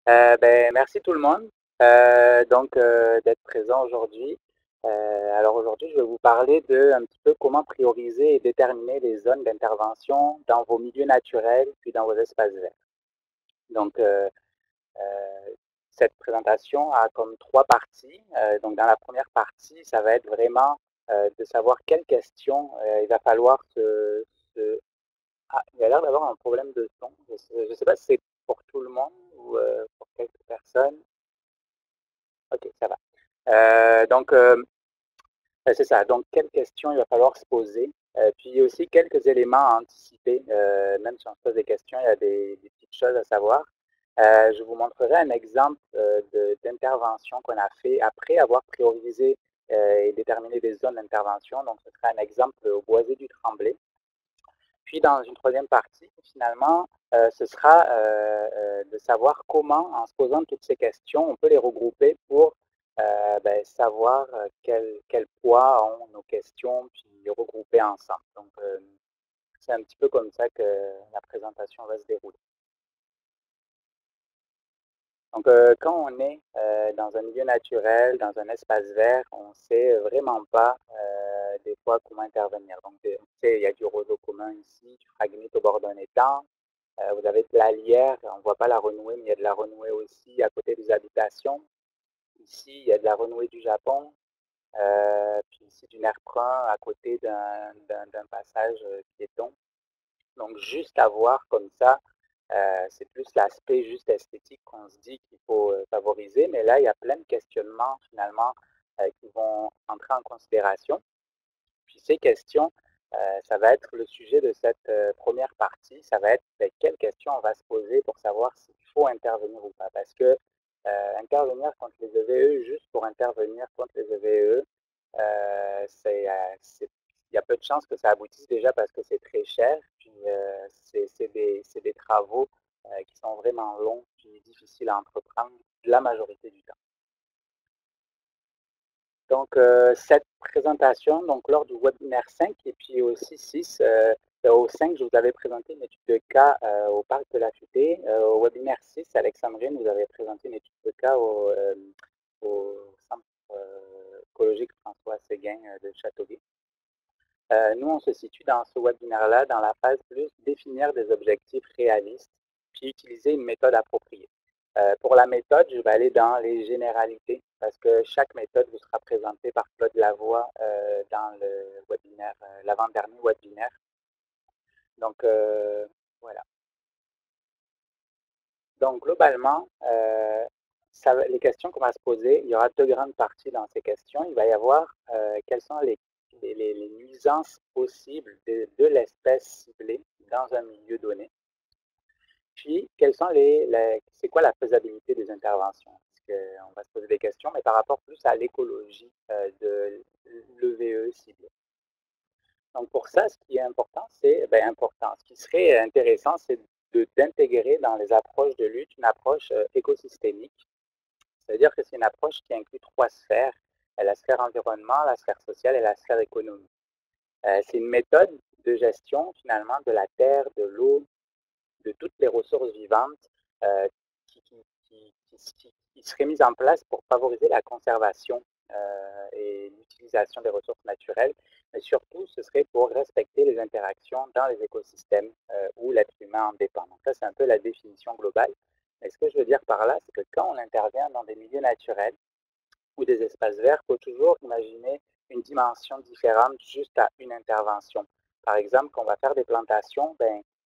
Merci tout le monde d'être présent aujourd'hui. Alors aujourd'hui, je vais vous parler de un petit peu comment prioriser et déterminer les zones d'intervention dans vos milieux naturels puis dans vos espaces verts. Donc euh, cette présentation a comme trois parties. Donc dans la première partie, ça va être vraiment de savoir quelles questions il va falloir se... Ah, il y a l'air d'avoir un problème de son. Je ne sais pas si c'est pour tout le monde ou pour quelques personnes. Ok, ça va. C'est ça. Donc, quelles questions il va falloir se poser? Puis aussi quelques éléments à anticiper. Même si on se pose des questions, il y a des petites choses à savoir. Je vous montrerai un exemple d'intervention qu'on a fait après avoir priorisé et déterminé des zones d'intervention. Donc, ce sera un exemple au Boisé du Tremblay. Puis, dans une troisième partie, finalement, ce sera de savoir comment, en se posant toutes ces questions, on peut les regrouper pour savoir quel poids ont nos questions, puis les regrouper ensemble. Donc, c'est un petit peu comme ça que la présentation va se dérouler. Donc, quand on est dans un milieu naturel, dans un espace vert, on ne sait vraiment pas des fois comment intervenir. Donc, il y a du roseau commun ici, du fragnite au bord d'un étang. Vous avez de la lierre, on ne voit pas la renouée, mais il y a de la renouée aussi à côté des habitations. Ici, il y a de la renouée du Japon, puis ici du nerf brun à côté d'un passage piéton. Donc, juste à voir comme ça, c'est plus l'aspect juste esthétique qu'on se dit qu'il faut favoriser, mais là, il y a plein de questionnements finalement qui vont entrer en considération. Puis ces questions, ça va être le sujet de cette première partie. Ça va être quelles questions on va se poser pour savoir s'il faut intervenir ou pas. Parce que intervenir contre les EVE juste pour intervenir contre les EVE, il y a peu de chances que ça aboutisse déjà parce que c'est très cher. Puis c'est des travaux qui sont vraiment longs puis difficiles à entreprendre la majorité du temps. Donc, cette présentation, donc lors du webinaire 5 et puis aussi 6, au 5, je vous avais présenté une étude de cas au Parc de la Futée. Au webinaire 6, Alexandrine nous avait présenté une étude de cas au Centre écologique François Séguin de Châteauguay. Nous, on se situe dans ce webinaire-là dans la phase plus définir des objectifs réalistes, puis utiliser une méthode appropriée. Pour la méthode, je vais aller dans les généralités parce que chaque méthode vous sera présentée par Claude Lavoie dans le webinaire, l'avant-dernier webinaire. Donc, voilà. Donc, globalement, les questions qu'on va se poser, il y aura deux grandes parties dans ces questions. Il va y avoir quelles sont les nuisances possibles de l'espèce ciblée dans un milieu donné. Puis, c'est quoi la faisabilité des interventions? Parce qu'on va se poser des questions, mais par rapport plus à l'écologie de l'EVE ciblé. Donc, pour ça, ce qui est important, ce qui serait intéressant, c'est d'intégrer dans les approches de lutte une approche écosystémique. C'est-à-dire que c'est une approche qui inclut trois sphères, la sphère environnement, la sphère sociale et la sphère économique. C'est une méthode de gestion finalement de la terre, de l'eau, de toutes les ressources vivantes euh, qui, qui, qui serait mise en place pour favoriser la conservation et l'utilisation des ressources naturelles, mais surtout, ce serait pour respecter les interactions dans les écosystèmes où l'être humain en dépend. Donc ça, c'est un peu la définition globale. Mais ce que je veux dire par là, c'est que quand on intervient dans des milieux naturels ou des espaces verts, il faut toujours imaginer une dimension différente juste à une intervention. Par exemple, quand on va faire des plantations,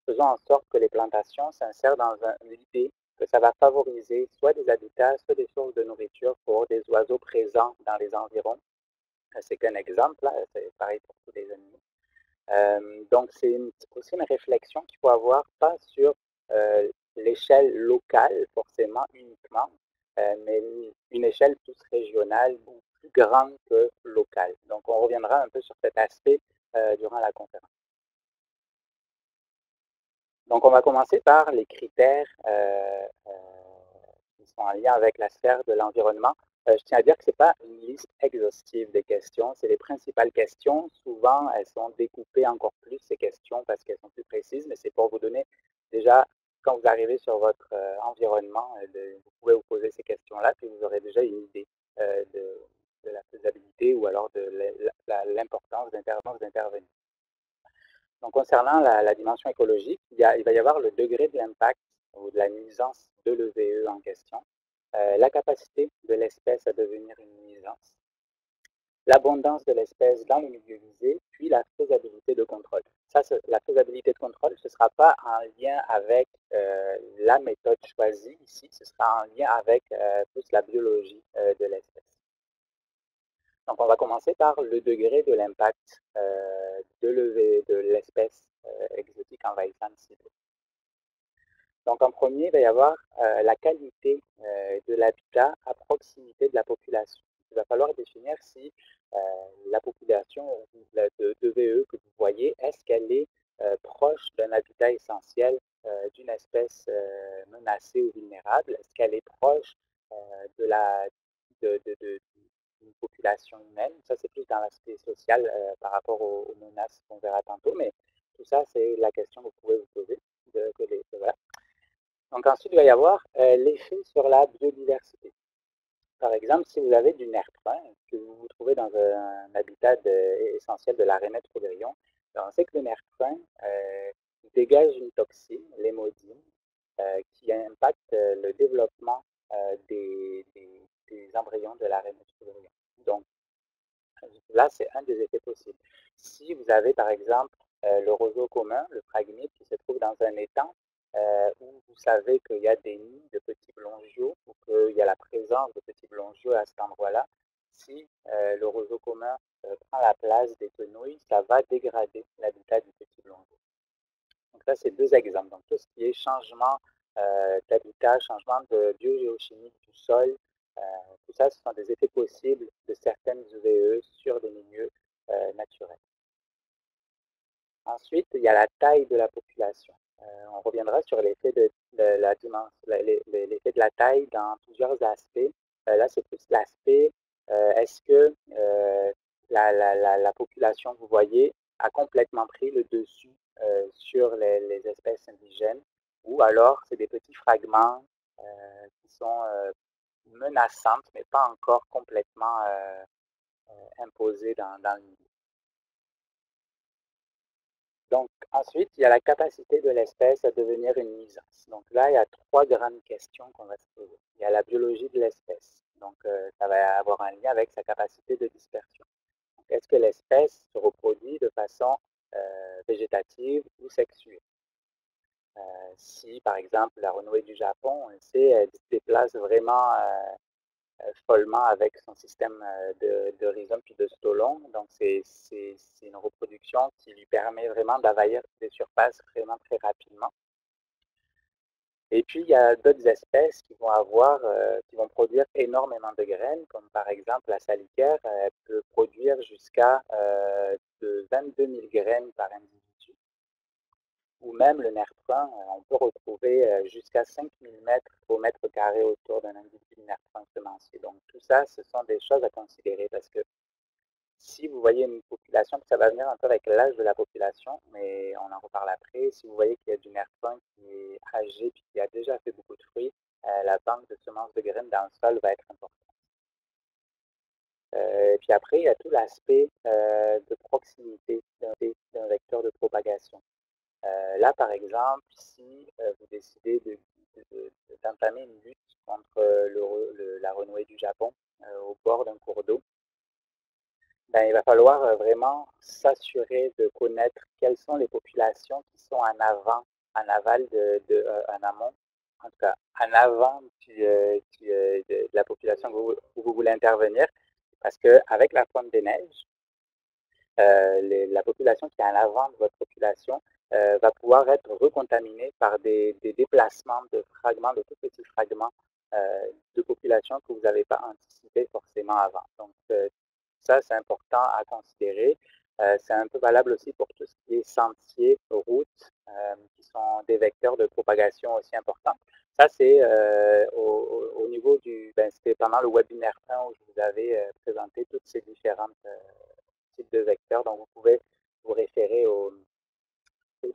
faisons en sorte que les plantations s'insèrent dans l'idée que ça va favoriser soit des habitats, soit des sources de nourriture pour des oiseaux présents dans les environs. C'est qu'un exemple, là, c'est pareil pour tous les animaux. Donc, c'est aussi une réflexion qu'il faut avoir, pas sur l'échelle locale forcément uniquement, mais une échelle plus régionale ou plus grande que locale. Donc, on reviendra un peu sur cet aspect durant la conférence. Donc, on va commencer par les critères qui sont en lien avec la sphère de l'environnement. Je tiens à dire que ce n'est pas une liste exhaustive des questions, c'est les principales questions. Souvent, elles sont découpées encore plus, ces questions, parce qu'elles sont plus précises, mais c'est pour vous donner déjà quand vous arrivez sur votre environnement, vous pouvez vous poser ces questions-là, puis vous aurez déjà une idée de la faisabilité ou alors de l'importance d'intervenir. Donc, concernant la dimension écologique, il va y avoir le degré de l'impact ou de la nuisance de l'EVE en question, la capacité de l'espèce à devenir une nuisance, l'abondance de l'espèce dans le milieu visé, puis la faisabilité de contrôle. Ça, la faisabilité de contrôle, ce ne sera pas en lien avec la méthode choisie ici, ce sera en lien avec plus la biologie de l'espèce. Donc, on va commencer par le degré de l'impact de l'espèce exotique envahissante ciblée. Donc, en premier, il va y avoir la qualité de l'habitat à proximité de la population. Il va falloir définir si la population de VE que vous voyez, est-ce qu'elle est proche d'un habitat essentiel d'une espèce menacée ou vulnérable? Est-ce qu'elle est proche de d'une population humaine? Ça, c'est plus dans l'aspect social par rapport aux menaces qu'on verra tantôt, mais tout ça, c'est la question que vous pouvez vous poser. Voilà. Donc ensuite, il va y avoir l'effet sur la biodiversité. Par exemple, si vous avez du nerf brun, que vous vous trouvez dans un habitat essentiel de la rainette Froderion, on sait que le nerf brun dégage une toxine, l'hémodine, qui impacte le développement des embryons de la rainette Froderion. Donc là, c'est un des effets possibles. Si vous avez par exemple le roseau commun, le phragmite, qui se trouve dans un étang, où vous savez qu'il y a des nids de petits blongios ou qu'il y a la présence de petits blongios à cet endroit-là, si le roseau commun prend la place des quenouilles, ça va dégrader l'habitat du petit blongiot. Donc ça, c'est deux exemples. Donc tout ce qui est changement d'habitat, changement de biogéochimie du sol, tout ça, ce sont des effets possibles de certaines UVE sur des milieux naturels. Ensuite, il y a la taille de la population. On reviendra sur l'effet de la dimension, l'effet de la taille dans plusieurs aspects. Là, c'est plus l'aspect, est-ce que la population, vous voyez, a complètement pris le dessus sur les espèces indigènes, ou alors c'est des petits fragments qui sont menaçantes, mais pas encore complètement imposés dans le milieu. Donc, ensuite, il y a la capacité de l'espèce à devenir une nuisance. Donc là, il y a trois grandes questions qu'on va se poser. Il y a la biologie de l'espèce. Donc, ça va avoir un lien avec sa capacité de dispersion. Est-ce que l'espèce se reproduit de façon végétative ou sexuée? Si, par exemple, la renouée du Japon, on sait, elle se déplace vraiment follement avec son système de rhizome puis de stolon. Donc, c'est une reproduction qui lui permet vraiment d'envahir des surfaces vraiment très rapidement. Et puis, il y a d'autres espèces qui vont produire énormément de graines, comme par exemple la salicaire, elle peut produire jusqu'à de 22 000 graines par individu. Ou même le nerf brun, on peut retrouver jusqu'à 5 000 mètres au mètre carré autour d'un individu nerf brun semencier. Donc tout ça, ce sont des choses à considérer parce que si vous voyez une population, ça va venir un peu avec l'âge de la population, mais on en reparle après. Si vous voyez qu'il y a du nerf brun qui est âgé et qui a déjà fait beaucoup de fruits, la banque de semences de graines dans le sol va être importante. Et puis après, il y a tout l'aspect de proximité d'un vecteur de propagation. Là, par exemple, si vous décidez d'entamer une lutte contre la renouée du Japon au bord d'un cours d'eau, ben, il va falloir vraiment s'assurer de connaître quelles sont les populations qui sont en aval en amont, en tout cas en avant de la population où vous voulez intervenir, parce qu'avec la fonte des neiges, la population qui est en avant de votre population va pouvoir être recontaminée par des déplacements de fragments, de tout petits fragments de population que vous n'avez pas anticipé forcément avant. Donc, ça, c'est important à considérer. C'est un peu valable aussi pour tout ce qui est sentiers, routes, qui sont des vecteurs de propagation aussi importants. Ça, c'est au niveau c'était pendant le webinaire 1 où je vous avais présenté toutes ces différentes types de vecteurs. Donc, vous pouvez vous référer aux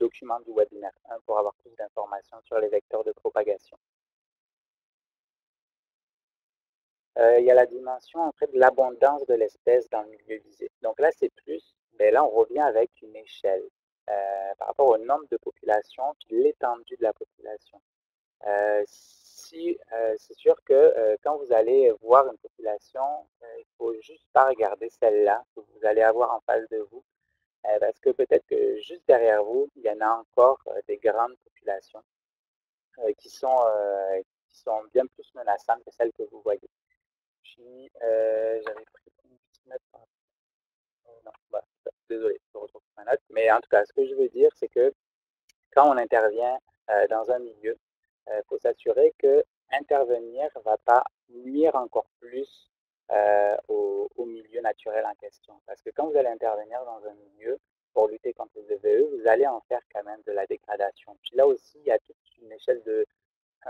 document du webinaire 1 pour avoir plus d'informations sur les vecteurs de propagation. Il y a la dimension en fait, de l'abondance de l'espèce dans le milieu visé. Donc là, c'est plus, mais là, on revient avec une échelle par rapport au nombre de populations puis l'étendue de la population. C'est sûr que quand vous allez voir une population, il ne faut juste pas regarder celle-là que vous allez avoir en face de vous, parce que peut-être que juste derrière vous, il y en a encore des grandes populations qui sont bien plus menaçantes que celles que vous voyez. Puis, j'avais pris une petite note. Non, bah, désolé, je retrouve ma note. Mais en tout cas, ce que je veux dire, c'est que quand on intervient dans un milieu, il faut s'assurer que intervenir ne va pas nuire encore plus au milieu naturel en question. Parce que quand vous allez intervenir dans un milieu pour lutter contre les EVE, vous allez en faire quand même de la dégradation. Puis là aussi, il y a toute une échelle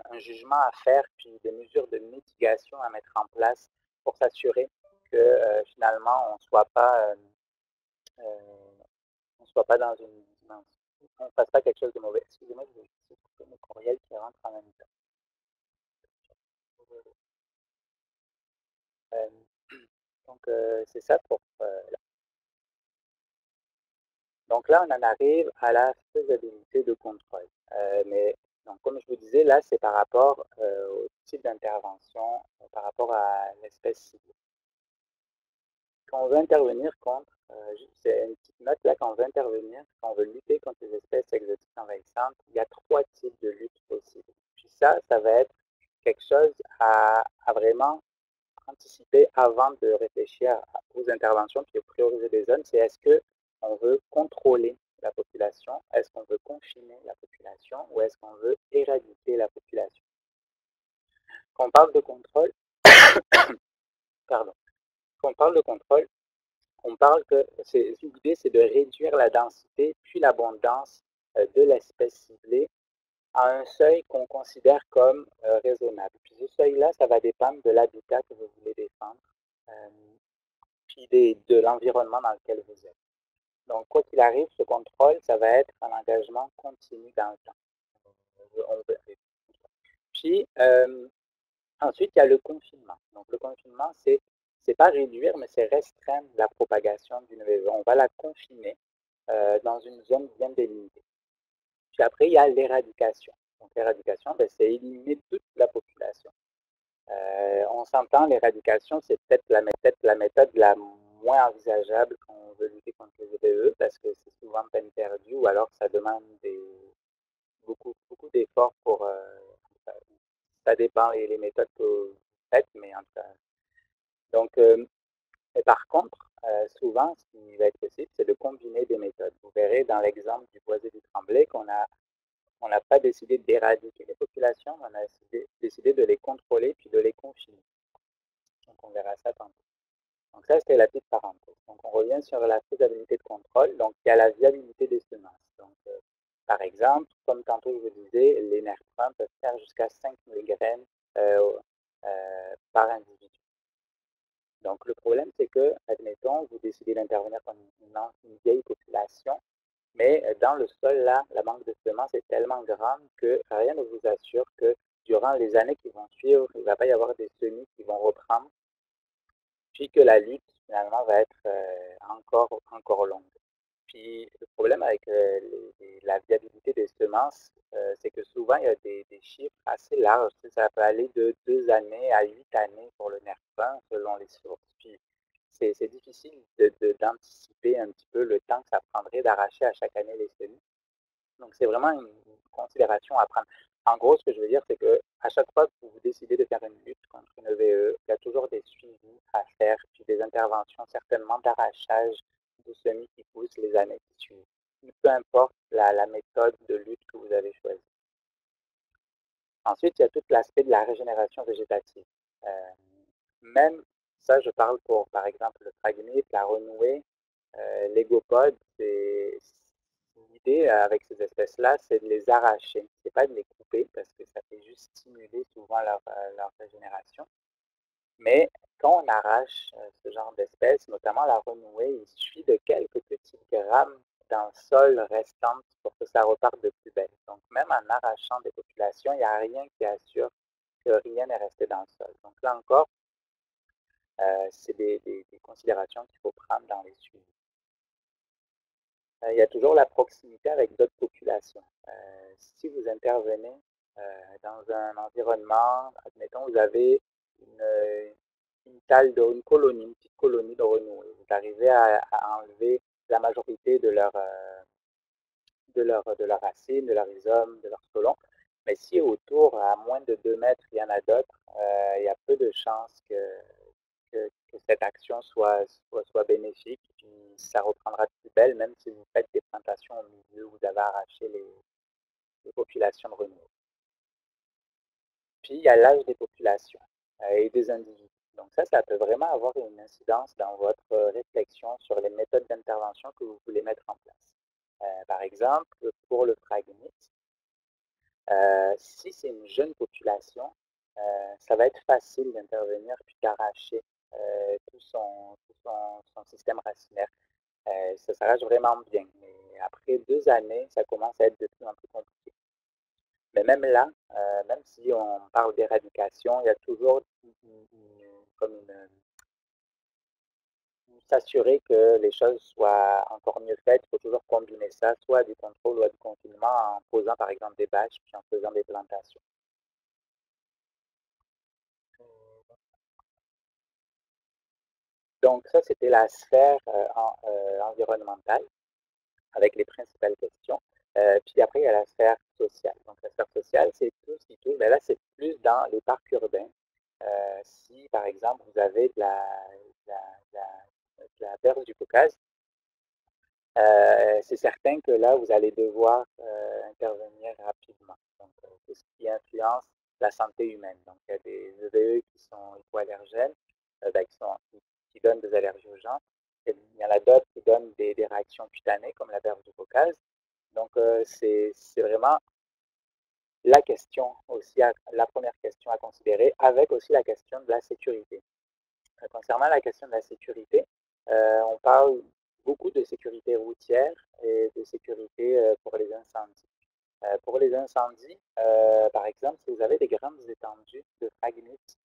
un jugement à faire, puis des mesures de mitigation à mettre en place pour s'assurer que finalement on ne soit pas dans une dimension, on ne fasse pas quelque chose de mauvais. Excusez-moi, je vais essayer de trouver mes courriels qui rentrent en même temps. Euh, donc, c'est ça pour là. Donc là, on en arrive à la faisabilité de contrôle. Mais donc, comme je vous disais, là, c'est par rapport au type d'intervention, par rapport à l'espèce cible. Quand on veut intervenir contre, c'est une petite note là, quand on veut intervenir, quand on veut lutter contre les espèces exotiques envahissantes, il y a 3 types de lutte possibles. Puis ça va être quelque chose à vraiment anticiper avant de réfléchir aux interventions puis de prioriser des zones. C'est est-ce qu'on veut contrôler la population, est-ce qu'on veut confiner la population ou est-ce qu'on veut éradiquer la population. Quand on parle de contrôle, pardon, quand on parle de contrôle, on parle que l'idée, c'est de réduire la densité puis l'abondance de l'espèce ciblée à un seuil qu'on considère comme raisonnable. Puis ce seuil-là, ça va dépendre de l'habitat que vous voulez défendre, puis de l'environnement dans lequel vous êtes. Donc, quoi qu'il arrive, ce contrôle, ça va être un engagement continu dans le temps. Puis, ensuite, il y a le confinement. Donc, le confinement, c'est pas réduire, mais c'est restreindre la propagation d'une VE. On va la confiner dans une zone bien délimitée. Puis après, il y a l'éradication. Donc, l'éradication, ben, c'est éliminer toute la population. On s'entend, l'éradication, c'est peut-être la méthode la moins envisageable quand on veut lutter contre les EBE parce que c'est souvent peine perdue ou alors ça demande beaucoup, beaucoup d'efforts pour. Ça dépend et les méthodes que vous faites, mais en tout cas. Donc, et par contre, souvent, ce qui va être possible, c'est de combiner des méthodes. Vous verrez dans l'exemple du boisé du Tremblay qu'on n'a pas décidé d'éradiquer les populations, on a décidé de les contrôler puis de les confiner. Donc, on verra ça tantôt. Donc, ça, c'était la petite parenthèse. Donc, on revient sur la faisabilité de contrôle. Donc, il y a la viabilité des semences. Donc, par exemple, comme tantôt je vous disais, les nerfs peuvent faire jusqu'à 5000 graines par individu. Donc, le problème, c'est que, admettons, vous décidez d'intervenir comme une vieille population, mais dans le sol, là, la manque de semences est tellement grande que rien ne vous assure que durant les années qui vont suivre, il ne va pas y avoir des semis qui vont reprendre, puis que la lutte, finalement, va être encore longue. Puis le problème avec la viabilité des semences, c'est que souvent, il y a des chiffres assez larges. Ça peut aller de 2 années à 8 années pour le nerf fin, selon les sources. Puis c'est difficile d'anticiper un petit peu le temps que ça prendrait d'arracher à chaque année les semis. Donc, c'est vraiment une considération à prendre. En gros, ce que je veux dire, c'est qu'à chaque fois que vous décidez de faire une lutte contre une EVE, il y a toujours des suivis à faire, puis des interventions certainement d'arrachage de semis qui poussent les années qui suivent. Peu importe la méthode de lutte que vous avez choisie. Ensuite, il y a tout l'aspect de la régénération végétative. Même ça, je parle pour, par exemple, le phragmite, la renouée, l'égopode, l'idée avec ces espèces-là, c'est de les arracher. C'est pas de les couper parce que ça fait juste stimuler souvent leur régénération. Mais quand on arrache ce genre d'espèces, notamment la renouée, il suffit de quelques petits grammes dans le sol restantes pour que ça reparte de plus belle. Donc, même en arrachant des populations, il n'y a rien qui assure que rien n'est resté dans le sol. Donc là encore, c'est des considérations qu'il faut prendre dans les suivis. Il y a toujours la proximité avec d'autres populations. Si vous intervenez dans un environnement, admettons, vous avez une colonie, une petite colonie de renoués. Vous arrivez à enlever la majorité de leurs racines, de leurs rhizomes, de leurs stolons. Mais si autour, à moins de 2 mètres, il y en a d'autres, il y a peu de chances que cette action soit bénéfique. Puis ça reprendra de plus belle, même si vous faites des plantations au milieu où vous avez arraché les populations de renouveau. Puis il y a l'âge des populations et des individus. Donc ça peut vraiment avoir une incidence dans votre réflexion sur les méthodes d'intervention que vous voulez mettre en place. Par exemple, pour le phragmite, si c'est une jeune population, ça va être facile d'intervenir puis d'arracher tout son système racinaire. Ça s'arrache vraiment bien. Mais après 2 années, ça commence à être de plus en plus compliqué. Mais même là, même si on parle d'éradication, il y a toujours comme s'assurer que les choses soient encore mieux faites. Il faut toujours combiner ça, soit à du contrôle ou à du confinement, en posant par exemple des bâches, puis en faisant des plantations. Donc ça, c'était la sphère environnementale avec les principales questions. Puis après, il y a la sphère sociale. Donc la sphère sociale, c'est tout ce qui touche, mais là, c'est plus dans les parcs urbains. Si, par exemple, vous avez de la berge du Caucase, c'est certain que là, vous allez devoir intervenir rapidement. Donc, tout ce qui influence la santé humaine. Donc, il y a des EVE qui sont hypoallergènes, qui donnent des allergies aux gens. Il y en a d'autres qui donnent des réactions cutanées, comme la berge du Caucase. Donc, c'est vraiment la question aussi, la première question à considérer, avec aussi la question de la sécurité. Concernant la question de la sécurité, on parle beaucoup de sécurité routière et de sécurité pour les incendies. Pour les incendies, par exemple, si vous avez des grandes étendues de phragmites,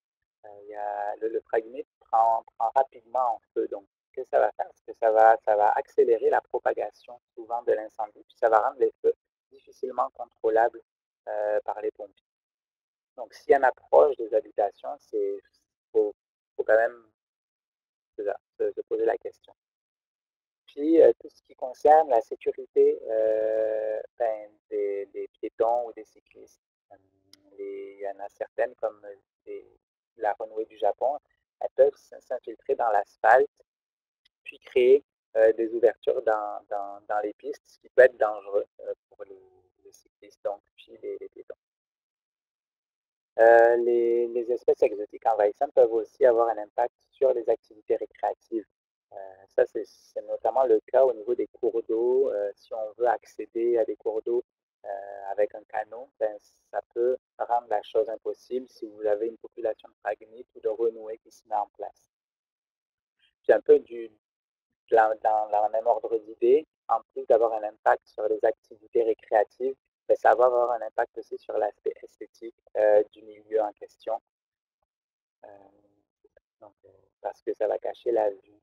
le phragmite prend rapidement en feu. Donc, ce que ça va faire, c'est que ça va accélérer la propagation souvent de l'incendie, puis ça va rendre les feux difficilement contrôlables par les pompiers. Donc, s'il y en a proche des habitations, faut quand même se poser la question. Puis, tout ce qui concerne la sécurité des piétons ou des cyclistes, il y en a certaines, comme la renouée du Japon, elles peuvent s'infiltrer dans l'asphalte, puis créer des ouvertures dans les pistes, ce qui peut être dangereux pour les cyclistes, donc, puis les piétons. Les espèces exotiques envahissantes peuvent aussi avoir un impact sur les activités récréatives. Ça, c'est notamment le cas au niveau des cours d'eau. Si on veut accéder à des cours d'eau avec un canot, ben, ça peut rendre la chose impossible si vous avez une population de phragmites ou de renouées qui se met en place. Puis un peu dans le même ordre d'idée, en plus d'avoir un impact sur les activités récréatives, ben, ça va avoir un impact aussi sur l'aspect esthétique du milieu en question. Euh, donc, parce que ça va cacher la vue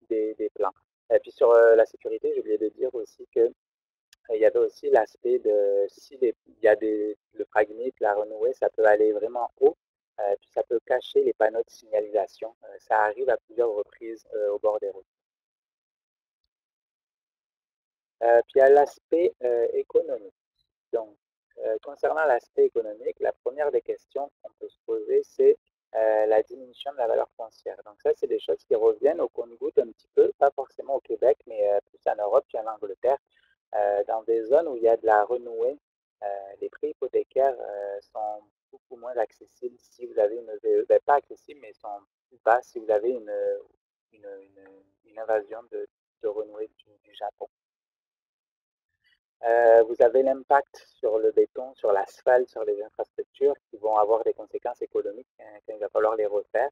des plans. Et puis sur la sécurité, j'ai oublié de dire aussi que il y avait aussi l'aspect de si il y a le phragmite, la renouée, ça peut aller vraiment haut, puis ça peut cacher les panneaux de signalisation. Ça arrive à plusieurs reprises au bord des routes. Puis il y a l'aspect économique. Donc, concernant l'aspect économique, la première des questions qu'on peut se poser, c'est la diminution de la valeur foncière. Donc ça, c'est des choses qui reviennent au compte-gouttes un petit peu, pas forcément au Québec, mais plus en Europe puis en Angleterre. Dans des zones où il y a de la renouée, les prix hypothécaires sont beaucoup moins accessibles si vous avez une EVE. Ben, pas accessibles, mais sont plus bas si vous avez une, une invasion de renouée du Japon. Vous avez l'impact sur le béton, sur l'asphalte, sur les infrastructures qui vont avoir des conséquences économiques quand il va falloir les refaire,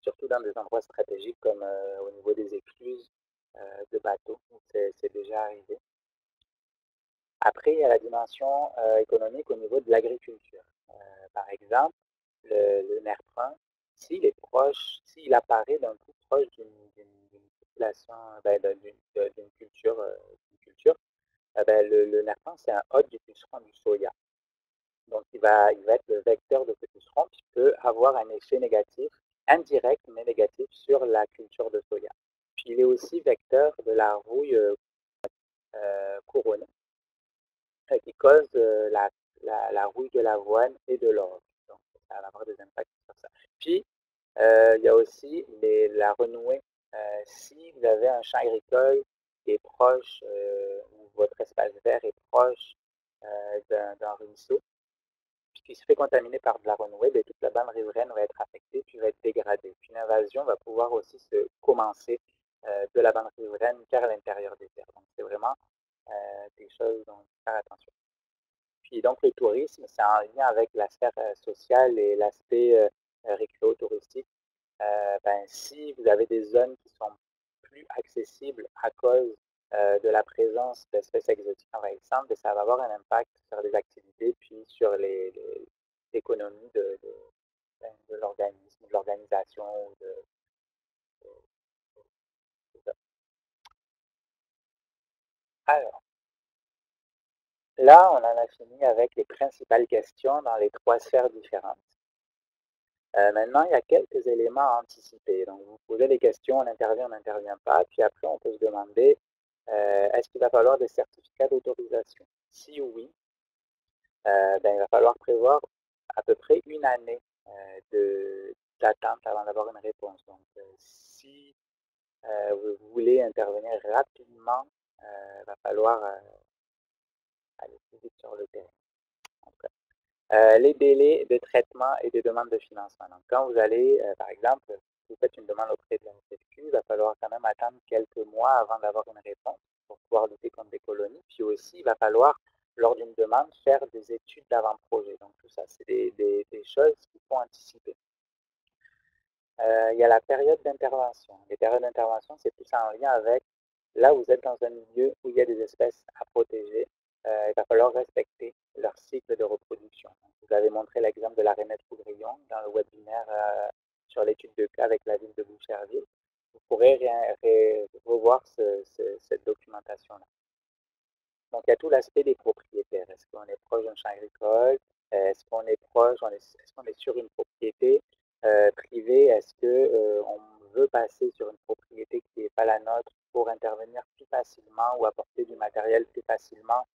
surtout dans des endroits stratégiques comme au niveau des écluses de bateaux, c'est déjà arrivé. Après, il y a la dimension économique au niveau de l'agriculture. Par exemple, le nerf brun, s'il est proche, s'il apparaît d'un coup proche d'une population, d'une culture, ben, le nerf brun, c'est un hôte du puceron du soya. Donc, il va être le vecteur de ce puceron qui peut avoir un effet négatif, indirect mais négatif, sur la culture de soya. Puis, il est aussi vecteur de la rouille couronnée qui cause la rouille de l'avoine et de l'orge. Donc, ça va avoir des impacts sur ça. Puis, il y a aussi la renouée. Si vous avez un champ agricole qui est proche, ou votre espace vert est proche d'un ruisseau, puis qui se fait contaminer par de la renouée, bien, toute la bande riveraine va être affectée, puis va être dégradée. Puis l'invasion va pouvoir aussi se commencer de la bande riveraine vers l'intérieur des terres. Donc, c'est vraiment des choses dont il faut faire attention. Puis donc, le tourisme, c'est en lien avec la sphère sociale et l'aspect récréo-touristique. Ben, si vous avez des zones qui sont plus accessibles à cause de la présence d'espèces exotiques envahissantes, ben, ça va avoir un impact sur les activités puis sur l'économie de l'organisme, de l'organisation. Alors, là, on en a fini avec les principales questions dans les trois sphères différentes. Maintenant, il y a quelques éléments à anticiper. Donc, vous posez des questions, on intervient, on n'intervient pas. Puis après, on peut se demander, est-ce qu'il va falloir des certificats d'autorisation? Si oui, ben, il va falloir prévoir à peu près une année d'attente avant d'avoir une réponse. Donc, si vous voulez intervenir rapidement, il va falloir aller plus vite sur le terrain. Les délais de traitement et de demande de financement. Donc, quand vous allez, par exemple, si vous faites une demande auprès de la FFQ, il va falloir quand même attendre quelques mois avant d'avoir une réponse pour pouvoir lutter contre des colonies. Puis aussi, il va falloir, lors d'une demande, faire des études d'avant-projet. Donc, tout ça, c'est des choses qu'il faut anticiper. Il y a la période d'intervention. Les périodes d'intervention, c'est plus en lien avec là où vous êtes dans un milieu où il y a des espèces à protéger. Il va falloir respecter leur cycle de reproduction. Vous avez montré l'exemple de la rainette Pougrillon dans le webinaire sur l'étude de cas avec la ville de Boucherville. Vous pourrez revoir cette documentation-là. Donc, il y a tout l'aspect des propriétaires. Est-ce qu'on est proche d'un champ agricole? Est-ce qu'on est proche, est-ce qu'on est sur une propriété privée? Est-ce qu'on veut passer sur une propriété qui n'est pas la nôtre pour intervenir plus facilement ou apporter du matériel plus facilement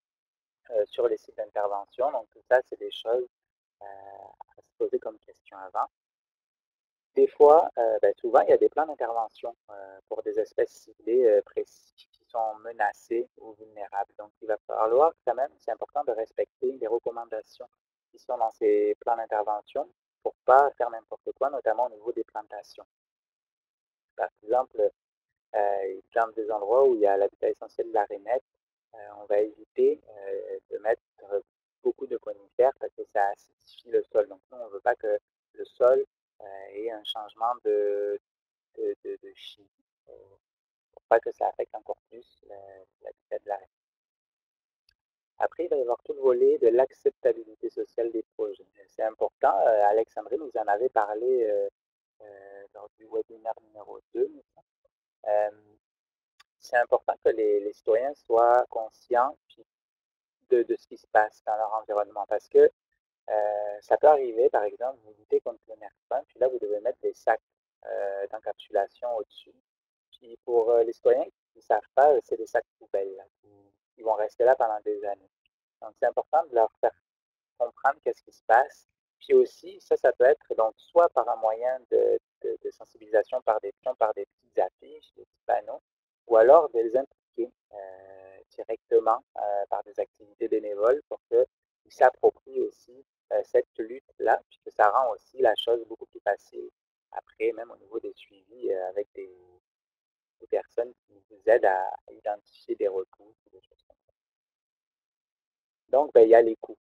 sur les sites d'intervention? Donc, tout ça, c'est des choses à se poser comme question avant. Des fois, ben, souvent, il y a des plans d'intervention pour des espèces ciblées précises qui sont menacées ou vulnérables. Donc, il va falloir quand même, c'est important de respecter les recommandations qui sont dans ces plans d'intervention pour ne pas faire n'importe quoi, notamment au niveau des plantations. Par exemple, dans des endroits où il y a l'habitat essentiel de la rainette, on va éviter de mettre beaucoup de conifères parce que ça acidifie le sol. Donc, nous, on ne veut pas que le sol ait un changement de chimie pour pas que ça affecte encore plus l'habitat de la rainette. Après, il va y avoir tout le volet de l'acceptabilité sociale des projets. C'est important. Alexandre nous en avait parlé lors du webinaire numéro 2. C'est important que les citoyens soient conscients de ce qui se passe dans leur environnement parce que ça peut arriver, par exemple, vous luttez contre le nerf fin, puis là, vous devez mettre des sacs d'encapsulation au-dessus. Puis pour les citoyens qui ne savent pas, c'est des sacs poubelles là, qui vont rester là pendant des années. Donc, c'est important de leur faire comprendre qu'est-ce qui se passe. Puis aussi, ça peut être donc soit par un moyen de sensibilisation par des pions, par des petites affiches, des petits panneaux, ou alors de les impliquer directement par des activités bénévoles pour qu'ils s'approprient aussi cette lutte-là, puisque ça rend aussi la chose beaucoup plus facile après, même au niveau des suivis avec des personnes qui vous aident à identifier des recours, des choses comme ça. Donc, ben, il y a les coûts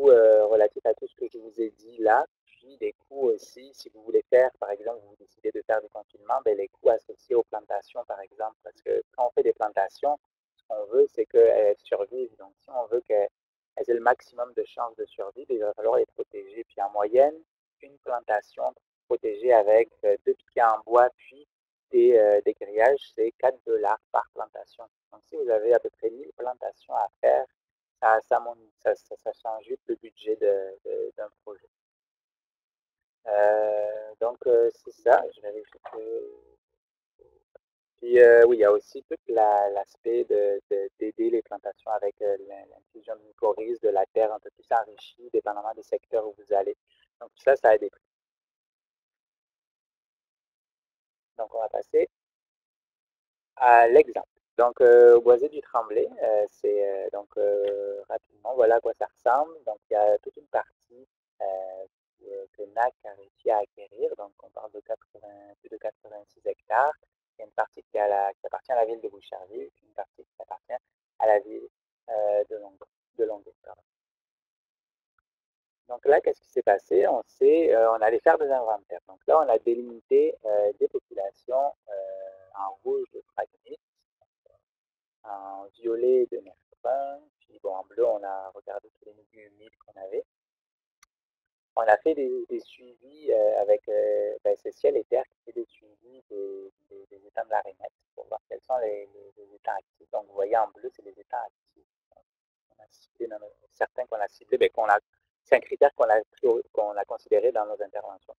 relatifs à tout ce que je vous ai dit là. puis des coûts aussi, si vous voulez faire, par exemple, vous décidez de faire du confinement, ben, les coûts associés aux plantations, par exemple, parce que quand on fait des plantations, ce qu'on veut, c'est qu'elles survivent. Donc, si on veut qu'elles aient le maximum de chances de survie, ben, il va falloir les protéger. Puis en moyenne, une plantation protégée avec 2 piquets en bois, puis des grillages, c'est 4 $ par plantation. Donc, si vous avez à peu près 1000 plantations à faire, ça change vite le budget d'un projet. C'est ça, je vérifie que... Puis oui, il y a aussi tout l'aspect d'aider les plantations avec l'infusion de mycorhizes, de la terre un peu plus enrichie, dépendamment des secteurs où vous allez. Donc tout ça, ça a des prix. Donc on va passer à l'exemple. Donc, au boisé du Tremblay, c'est rapidement, voilà à quoi ça ressemble. Donc, il y a toute une partie que NAC a réussi à acquérir. Donc, on parle de plus de 86 hectares. Il y a une partie qui appartient à la ville de Boucherville, puis une partie qui appartient à la ville Longueuil. Donc là, qu'est-ce qui s'est passé? On allait faire des inventaires. Donc là, on a délimité des populations en rouge de fragmites, en violet de nerfin, puis bon, en bleu, on a regardé tous les milieux humides qu'on avait. On a fait des suivis avec c'est Ciel et Terre qui fait des suivis des étangs de la Rainette pour voir quels sont les étangs actifs. Donc, vous voyez en bleu, c'est les étangs actifs. On a ciblé certains qu'on a ciblés, c'est un critère qu'on a considéré dans nos interventions.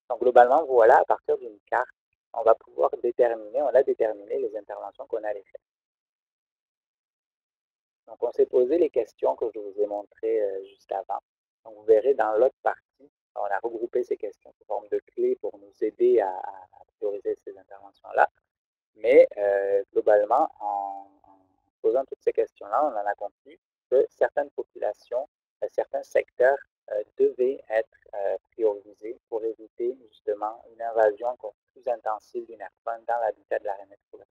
Donc, globalement, voilà, à partir d'une carte, on va pouvoir on a déterminé les interventions qu'on allait faire. Donc, on s'est posé les questions que je vous ai montrées juste avant. Donc, vous verrez dans l'autre partie, on a regroupé ces questions sous forme de clés pour nous aider à prioriser ces interventions-là. Mais globalement, en posant toutes ces questions-là, on en a conclu que certaines populations, certains secteurs devaient être priorisés pour éviter justement une invasion encore plus intensive du nerf dans l'habitat de la rainette colorée.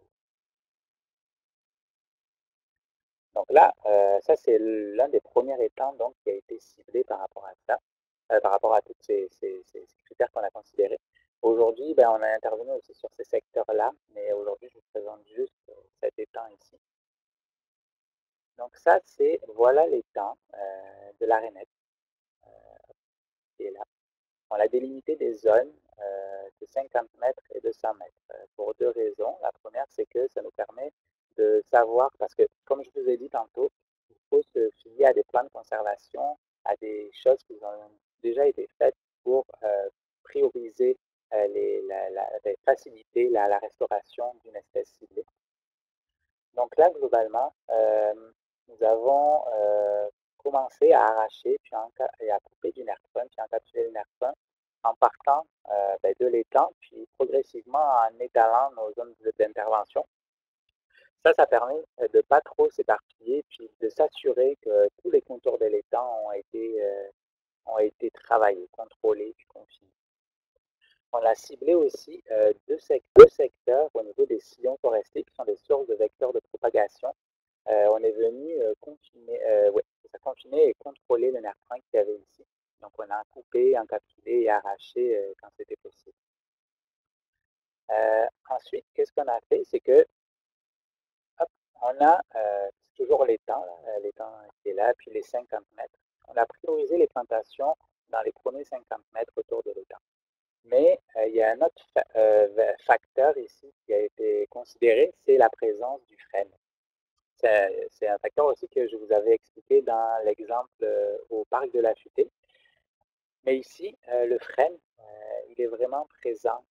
Donc là, ça c'est l'un des premiers étangs donc, qui a été ciblé par rapport à ça, par rapport à tous ces critères qu'on a considérés. Aujourd'hui, on a intervenu aussi sur ces secteurs-là, mais aujourd'hui, je vous présente juste cet étang ici. Donc ça, voilà l'étang de la rainette qui est là. On a délimité des zones de 50 mètres et de 100 mètres pour deux raisons. La première, c'est que ça nous permet de savoir, parce que comme je vous ai dit tantôt, il faut se fier à des plans de conservation, à des choses qui ont déjà été faites pour prioriser, faciliter la restauration d'une espèce ciblée. Donc là, globalement, nous avons commencé à arracher et à couper du nerf-fin, puis encapsuler le nerf-fin en partant de l'étang, puis progressivement en étalant nos zones d'intervention. Ça permet de ne pas trop s'éparpiller, puis de s'assurer que tous les contours de l'étang ont été travaillés, contrôlés, puis confinés. On a ciblé aussi deux secteurs au niveau des sillons forestiers qui sont des sources de vecteurs de propagation. On est venu confiner et contrôler le nerf-fin qu'il y avait ici. Donc, on a coupé, encapsulé et arraché quand c'était possible. Ensuite, qu'est-ce qu'on a fait? C'est que, on a toujours l'étang qui est là, puis les 50 mètres. On a priorisé les plantations dans les premiers 50 mètres autour de l'étang. Mais il y a un autre facteur ici qui a été considéré, c'est la présence du frêne. C'est un facteur aussi que je vous avais expliqué dans l'exemple au parc de la Futée. Mais ici, le frêne, il est vraiment présent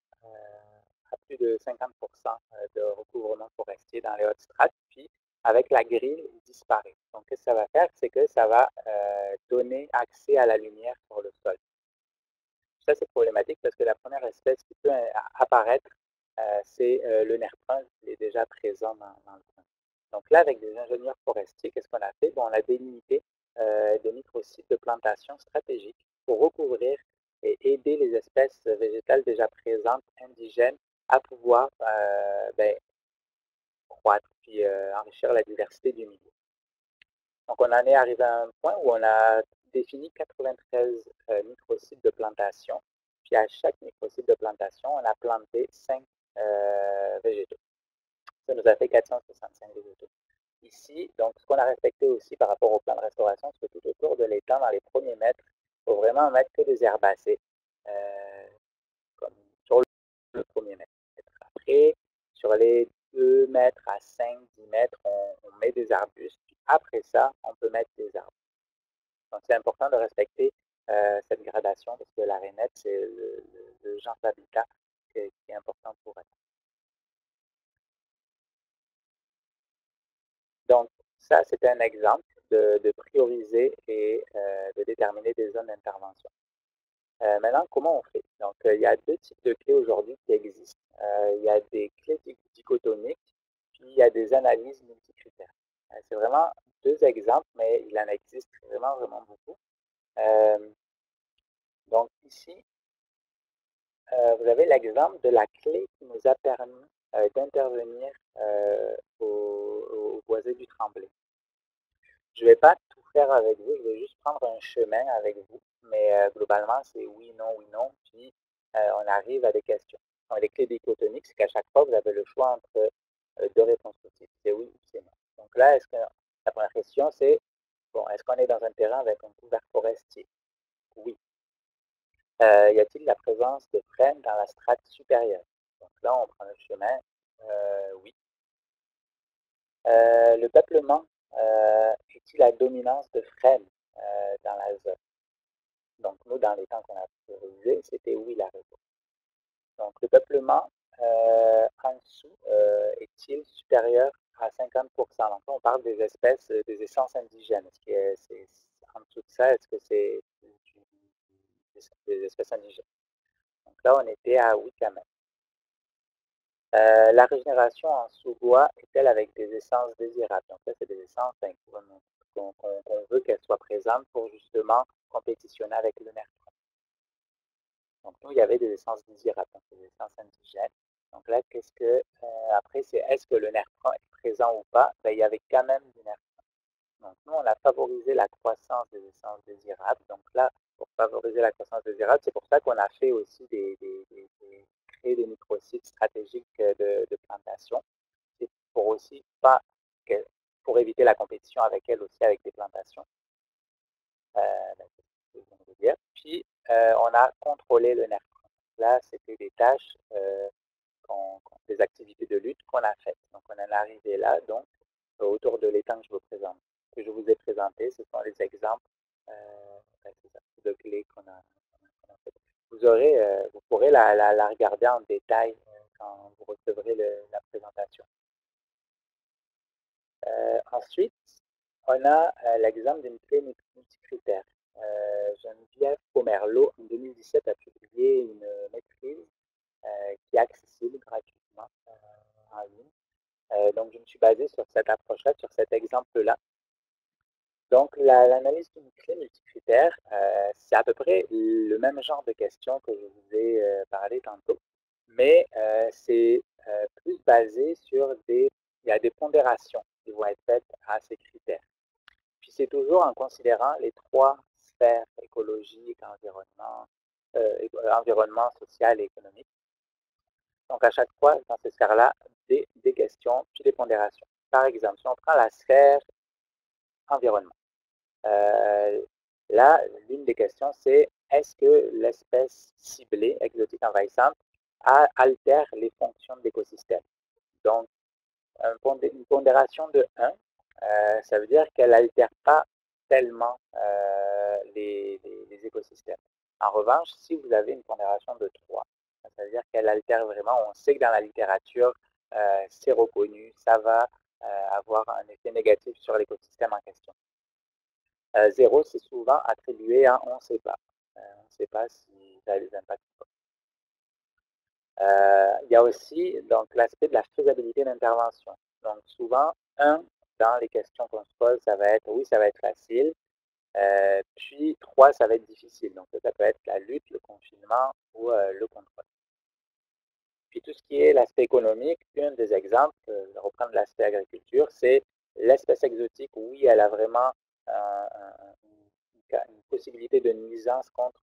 à plus de 50% de recouvrement forestier dans les hautes strates, puis avec la grille, il disparaît. Donc, ce que ça va faire, c'est que ça va donner accès à la lumière sur le sol. Ça, c'est problématique parce que la première espèce qui peut apparaître, c'est le nerf-brun qui est déjà présent dans le coin. Donc là, avec des ingénieurs forestiers, qu'est-ce qu'on a fait? On a délimité des microsites de plantation stratégiques pour recouvrir et aider les espèces végétales déjà présentes, indigènes, à pouvoir croître puis enrichir la diversité du milieu. Donc on en est arrivé à un point où on a défini 93 microsites de plantation. Puis à chaque microsite de plantation, on a planté 5 végétaux. Ça nous a fait 465 végétaux. Ici, donc ce qu'on a respecté aussi par rapport au plan de restauration, c'est que tout autour de l'étang, dans les premiers mètres, il faut vraiment mettre que des herbacées, comme sur le premier mètre. Après, sur les 2 mètres à 5, 10 mètres, on met des arbustes. Puis après ça, on peut mettre des arbres. Donc, c'est important de respecter cette gradation parce que la rainette, c'est le genre d'habitat qui est important pour elle. Donc, ça, c'était un exemple de prioriser et de déterminer des zones d'intervention. Maintenant, comment on fait? Donc, il y a deux types de clés aujourd'hui qui existent. Il y a des clés dichotomiques, puis il y a des analyses multicritères. C'est vraiment deux exemples, mais il en existe vraiment, vraiment beaucoup. Donc, ici, vous avez l'exemple de la clé qui nous a permis d'intervenir au boisé du Tremblay. Je ne vais pas tout faire avec vous, je vais juste prendre un chemin avec vous, mais globalement, c'est oui, non, puis on arrive à des questions. Donc, les clés dichotomiques, c'est qu'à chaque fois, vous avez le choix entre deux réponses possibles, c'est oui ou c'est non. Donc là, la première question, c'est, bon, est-ce qu'on est dans un terrain avec un couvert forestier? Oui. Y a-t-il la présence de frênes dans la strate supérieure? Donc là, on prend le chemin, oui. Le peuplement est-il la dominance de frênes dans la zone? Donc nous, dans les temps qu'on a priorisés, c'était oui la réponse. Donc le peuplement en dessous est-il supérieur à 50%? Donc on parle des espèces, des essences indigènes. Est-ce que c'est en dessous de ça, est-ce que c'est des espèces indigènes? Donc là, on était à oui quand même. La régénération en sous-bois est-elle avec des essences désirables? Donc là, c'est des essences qu'on veut qu'elles soient présentes pour justement compétitionner avec le nerf. Donc nous, il y avait des essences désirables, donc des essences indigènes. Donc là, après, c'est est-ce que le nerf est présent ou pas? Ben, il y avait quand même du nerf. Donc nous, on a favorisé la croissance des essences désirables. Donc là, pour favoriser la croissance désirable, c'est pour ça qu'on a fait aussi créer des microsites stratégiques de plantation. C'est pour aussi pas pour éviter la compétition avec elles aussi avec des plantations. Puis on a contrôlé le nerf. Là, c'était des tâches, des activités de lutte qu'on a faites. Donc on en est arrivé là, donc autour de l'étang que je vous ai présenté, ce sont les exemples de clés qu'on a fait. Vous pourrez la regarder en détail quand vous recevrez la présentation. Ensuite, on a l'exemple d'une clé multicritère. Geneviève Pomerleau, en 2017, a publié une maîtrise qui est accessible gratuitement en ligne. Donc, je me suis basé sur cette approche-là, sur cet exemple-là. Donc, l'analyse d'une clé multicritère, c'est à peu près le même genre de questions que je vous ai parlé tantôt, mais c'est plus basé sur il y a des pondérations qui vont être faites à ces critères. Puis c'est toujours en considérant les trois sphères écologique, environnement social et économique. Donc à chaque fois, dans ces sphères-là, des questions, puis des pondérations. Par exemple, si on prend la sphère environnement, là, l'une des questions, c'est est-ce que l'espèce ciblée, exotique envahissante, altère les fonctions de l'écosystème? Donc, une pondération de 1, ça veut dire qu'elle n'altère pas tellement les écosystèmes. En revanche, si vous avez une pondération de 3, ça veut dire qu'elle altère vraiment. On sait que dans la littérature, c'est reconnu, ça va avoir un effet négatif sur l'écosystème en question. 0, c'est souvent attribué à on ne sait pas. On ne sait pas si ça a des impacts ou pas. Il y a aussi donc l'aspect de la faisabilité d'intervention. Donc souvent, 1, dans les questions qu'on se pose, ça va être oui, ça va être facile. Puis 3, ça va être difficile. Donc ça peut être la lutte, le confinement ou le contrôle. Puis tout ce qui est l'aspect économique, un des exemples, reprendre l'aspect agriculture, c'est l'espèce exotique. Oui, elle a vraiment une une possibilité de nuisance contre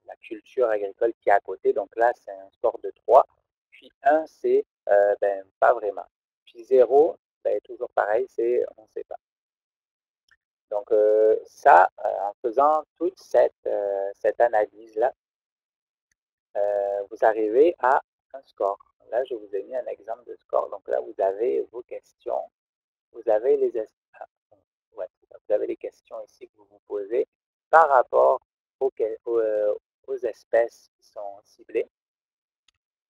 la culture agricole qui est à côté. Donc là, c'est un score de 3. Puis 1, c'est pas vraiment. Puis 0, toujours pareil, c'est on ne sait pas. Donc ça, en faisant toute cette analyse-là, vous arrivez à un score. Là, je vous ai mis un exemple de score. Donc là, vous avez vos questions, vous avez ouais, vous avez les questions ici que vous vous posez par rapport aux espèces qui sont ciblées.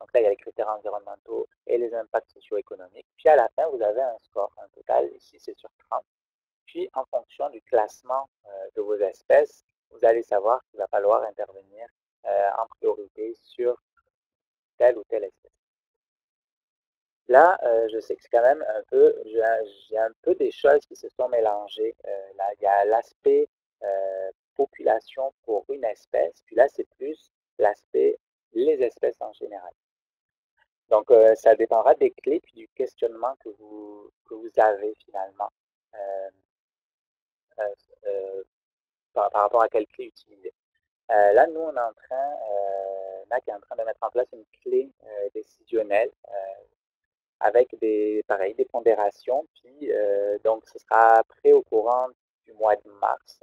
Donc là, il y a les critères environnementaux et les impacts socio-économiques. Puis à la fin, vous avez un score. Un total, ici, c'est sur 30. Puis, en fonction du classement de vos espèces, vous allez savoir qu'il va falloir intervenir en priorité sur telle ou telle espèce. Là, je sais que c'est quand même un peu, j'ai un peu des choses qui se sont mélangées. Là, il y a l'aspect population pour une espèce, puis là, c'est plus l'aspect les espèces en général. Donc, ça dépendra des clés puis du questionnement que vous avez finalement euh, euh, euh, par rapport à quelle clé utiliser. Là, nous, on est en train, NAC est en train de mettre en place une clé décisionnelle avec pareil, des pondérations. Puis, donc, ce sera prêt au courant du mois de mars.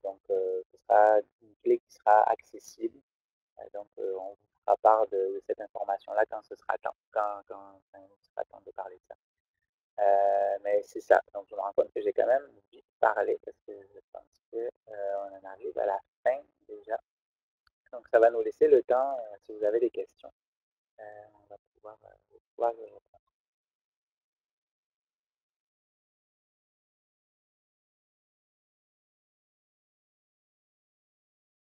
Donc, ce sera une clé qui sera accessible. Donc, on vous fera part de cette information-là quand ce sera temps, quand ce sera temps de parler de ça. Mais c'est ça. Donc, je me rends compte que j'ai quand même vite parlé parce que je pense qu'on en arrive à la fin déjà. Donc, ça va nous laisser le temps, si vous avez des questions, on va pouvoir